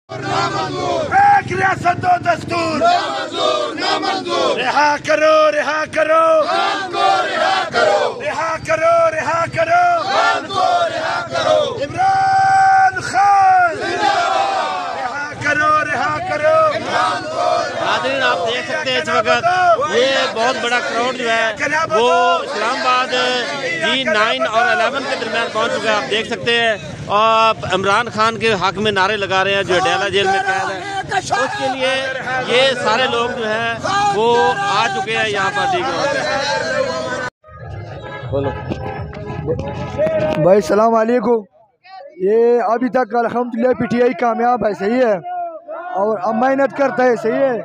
एक रियासत दो दस्तूर, रिहा करो, रिहा करो, रिहा करो, रिहा करो, रिहा करो, रिहा करो, इमरान खान, रिहा करो, रिहा करो। नाज़रीन, आप देख सकते हैं इस वक्त ये बहुत बड़ा क्राउड जो है वो इस्लामाबाद G9 और 11 के दरमियान पहुंच चुका है। आप देख सकते हैं और इमरान खान के हक में नारे लगा रहे हैं जो डेला जेल में कैद है। उसके लिए ये सारे लोग जो हैं वो आ चुके हैं यहाँ पर। बोलो भाई, सलाम वालेकुम। ये अभी तक अल्हम्दुलिल्लाह PTI कामयाब है, सही है, और अब मेहनत करता है, सही है।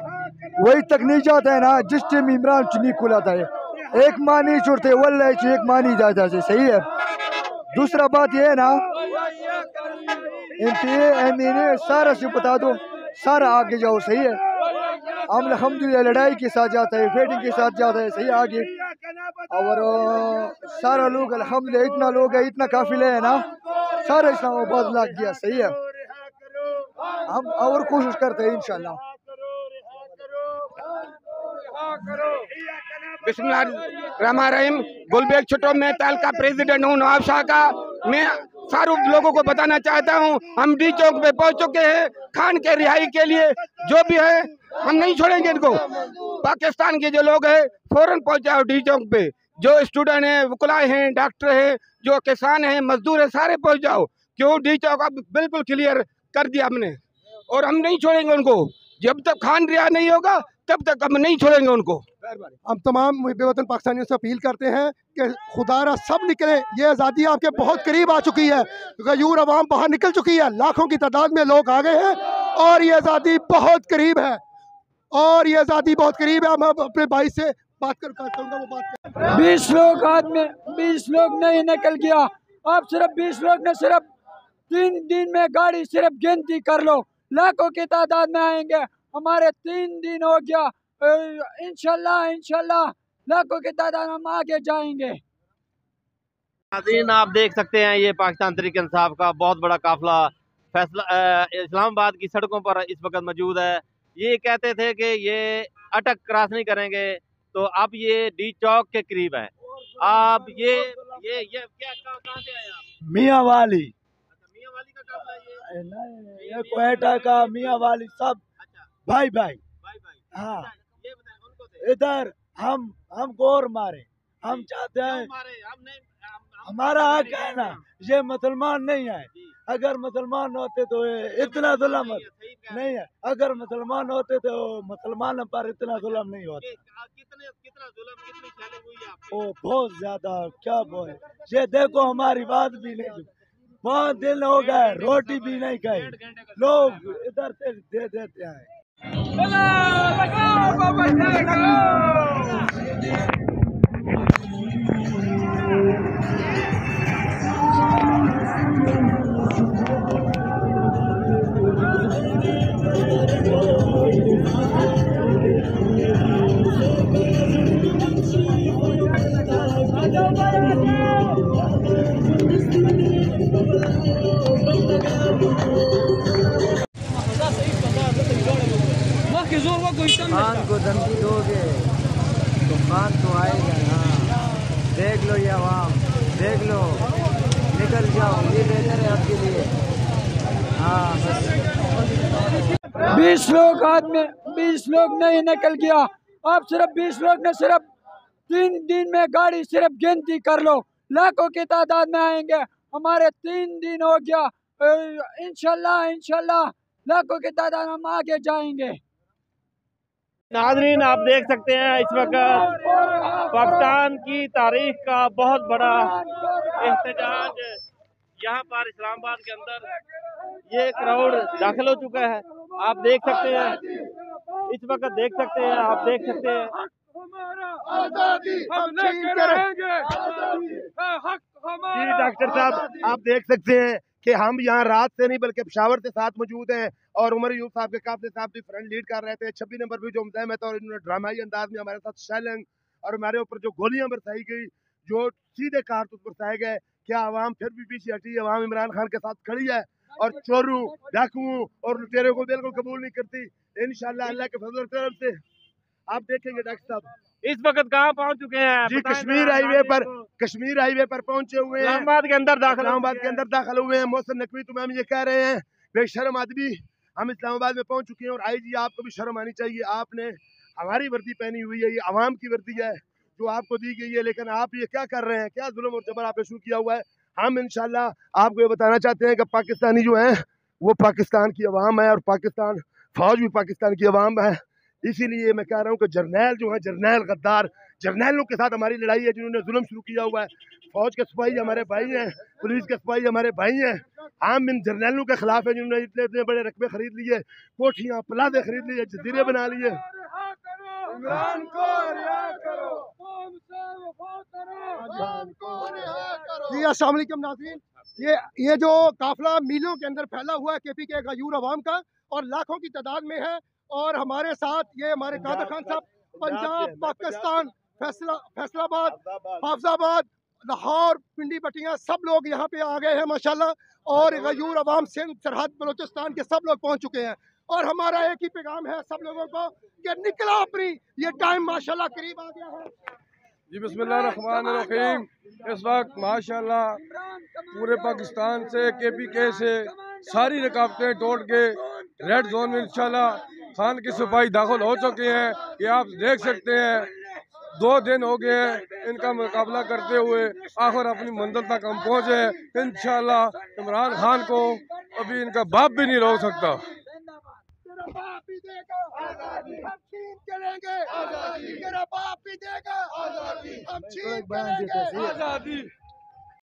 वही तक नहीं जाता है ना जिस टाइम इमरान चुनी खुलाता है। एक माह नहीं छोड़ते, वल्लाह एक माह नहीं जाता है, सही है। दूसरा बात ये है ना, MPA सारा से बता दो, सारा आगे जाओ, सही है। हम अल्हम्दुलिल्लाह लड़ाई के साथ जाता है, फाइटिंग के साथ जाता है, सही आगे। और सारा लोग अल्हम्दुलिल्लाह, इतना लोग है, इतना काफिला है ना, सारा इस्लामाबाद लग गया, सही है। हम और कोशिश करते हैं इंशाल्लाह। बिस्मिल्लाहिर्रहमानिर्रहीम। गुलबेग छोटो मैं ताल का प्रेसिडेंट हूँ, नवाब शाह का। मैं सारे लोगों को बताना चाहता हूँ, हम डी चौक पे पहुँच चुके हैं। खान के रिहाई के लिए जो भी है हम नहीं छोड़ेंगे इनको। पाकिस्तान के जो लोग हैं फौरन पहुँच जाओ डी चौक पे। जो स्टूडेंट हैं, वकुलाए हैं, डॉक्टर हैं, जो किसान हैं, मजदूर हैं, सारे पहुँच जाओ। क्यों डी चौक अब बिल्कुल क्लियर कर दिया हमने, और हम नहीं छोड़ेंगे उनको। जब तक खान रिहा नहीं होगा तब तक हम नहीं छोड़ेंगे उनको। हम तमाम बेवतन पाकिस्तानियों से अपील करते हैं कि खुदारा सब निकले। ये आज़ादी आपके बहुत करीब आ चुकी है। गयूर अवाम बाहर निकल चुकी है, लाखों की तादाद में लोग आ गए हैं, और ये आज़ादी बहुत करीब है, और ये आज़ादी बहुत करीब है। मैं अपने भाई से बात करूँगा, वो बात कर। 20 लोग आदमी, 20 लोग नहीं निकल गया। आप सिर्फ 20 लोग ने सिर्फ 3 दिन में गाड़ी सिर्फ गिनती कर लो, लाखों की तादाद में आएंगे। हमारे 3 दिन हो गया, इंशाल्लाह लाखों की तादाद हम आगे जाएंगे। नाज़रीन, आप देख सकते हैं ये पाकिस्तान तहरीक इंसाफ का बहुत बड़ा काफिला फैसला इस्लामाबाद की सड़कों पर इस वक्त मौजूद है। ये कहते थे कि ये अटक क्रॉस नहीं करेंगे, तो अब ये डी चौक के करीब है। आप ये क्या कहाँ से आए आप? मियाँ वाली, मियाँ वाली का काफिला ये क्वेटा का मियाँ वाली सब भाई भाई। हाँ, ये बताएं उनको दे। इधर हम गौर मारे, हम चाहते हैं, हमारा हक है ना, ये मुसलमान नहीं है। अगर मुसलमान होते तो इतना जुल्म नहीं है, अगर मुसलमान होते तो मुसलमान पर इतना जुल्म नहीं होता। कितना जुल्म, कितनी शैलिंग हुई आपको? ओ बहुत ज्यादा, क्या बोले। ये देखो हमारी बात भी नहीं, बहुत दिन हो गए रोटी भी नहीं खाई, लोग इधर से दे देते हैं। खान को धमकी दोगे तो खान तो आएगा ना। देख लो ये आवाम, देख लो, निकल जाओ, ये बेहतर है आपके लिए। हाँ, 20 लोग आदमी, 20 लोग नहीं निकल गया। आप सिर्फ 20 लोग ने सिर्फ 3 दिन में गाड़ी सिर्फ गिनती कर लो, लाखों की तादाद में आएंगे। हमारे 3 दिन हो गया, इंशाल्लाह लाखों की तादाद हम आगे जाएंगे। नाज़रीन, आप देख सकते हैं इस वक्त पाकिस्तान की तारीख का बहुत बड़ा एहतजाज यहाँ पर इस्लामाबाद के अंदर ये क्राउड दाखिल हो चुका है। आप देख सकते हैं इस वक्त, देख सकते हैं, आप देख सकते हैं। जी डॉक्टर साहब, आप देख सकते हैं कि हम यहाँ रात से नहीं बल्कि पेशावर से साथ मौजूद हैं, और उमर यूब साहब के काफले साहब भी फ्रंट लीड कर रहे थे। 26 नंबर भी जो मुजाहिद था, और इन्होंने ड्रामाई अंदाज में हमारे साथ शैलिंग और हमारे ऊपर जो गोलियां बरसाई गई, जो सीधे कारतूस बरसाए गए। क्या आवाम फिर भी पीछे हटी? आवाम इमरान खान के साथ खड़ी है। और चोरू, डाकुओं और लुटेरों को बिल्कुल कबूल नहीं करती। इंशाल्लाह अल्लाह के फजल तरफ से आप देखेंगे डॉक्टर साहब। इस वक्त कहाँ पहुँच चुके हैं जी कश्मीर हाईवे पर पहुंचे हुए हैं, इस्लामाबाद के अंदर दाखिल हुए हैं। मोहसिन नकवी तुम्हें हम ये कह रहे हैं बेशर्म आदमी, हम इस्लामाबाद में पहुंच चुके हैं। और आईजी आपको भी शर्म आनी चाहिए, आपने हमारी वर्दी पहनी हुई है, ये आवाम की वर्दी है जो आपको दी गई है, लेकिन आप ये क्या कर रहे हैं, क्या जुल्म और जबर आपने शुरू किया हुआ है। हम इंशाल्लाह आपको ये बताना चाहते हैं कि पाकिस्तानी जो है वो पाकिस्तान की अवाम है और पाकिस्तान फौज भी पाकिस्तान की अवाम है। इसीलिए मैं कह रहा हूँ कि जर्नैल जो है, जर्नैल गद्दार जर्नैलों के साथ हमारी लड़ाई है, जिन्होंने जुल्म शुरू किया हुआ है। फौज के सिपाही हमारे भाई हैं, पुलिस के सिपाही हमारे भाई हैं। हम इन जर्नैलों के खिलाफ है जिन्होंने इतने इतने बड़े रकबे खरीद लिए, कोठियाँ प्लाजे खरीद लिए, जजीरे बना लिए। जी अस्सलाम वालेकुम नाज़रीन, ये जो काफिला मीलों के अंदर फैला हुआ है केपी के गयूर अवाम का और लाखों की तादाद में है, और हमारे साथ ये हमारे कादर खान साहब पंजाब, पाकिस्तान, फैसलाबाद, हाफिजाबाद, लाहौर, पिंडी बटियाँ सब लोग यहाँ पे आ गए हैं माशाल्लाह। और गयूर अवाम सिंध सरहद बलोचिस्तान के सब लोग पहुँच चुके हैं। और हमारा एक ही पैगाम है सब लोगों को कि निकला अपनी ये टाइम माशाल्लाह करीब आ गया है। जी बिस्मिल्लाहिर्रहमानिर्रहीम। इस वक्त माशाल्लाह पूरे पाकिस्तान से KPK से सारी रुकावटें तोड़ के रेड जोन में इंशाल्लाह खान की सिपाही दाखिल हो चुके हैं। ये आप देख सकते हैं 2 दिन हो गए हैं इनका मुकाबला करते हुए, आखिर अपनी मंजिल तक हम पहुँचे। इंशाल्लाह इमरान खान को अभी इनका बाप भी नहीं रोक सकता। बाप भी देगा आजादी, हम छीन के लेंगे आजादी, तेरा बाप भी देगा आजादी, हम छीन के लेंगे आजादी।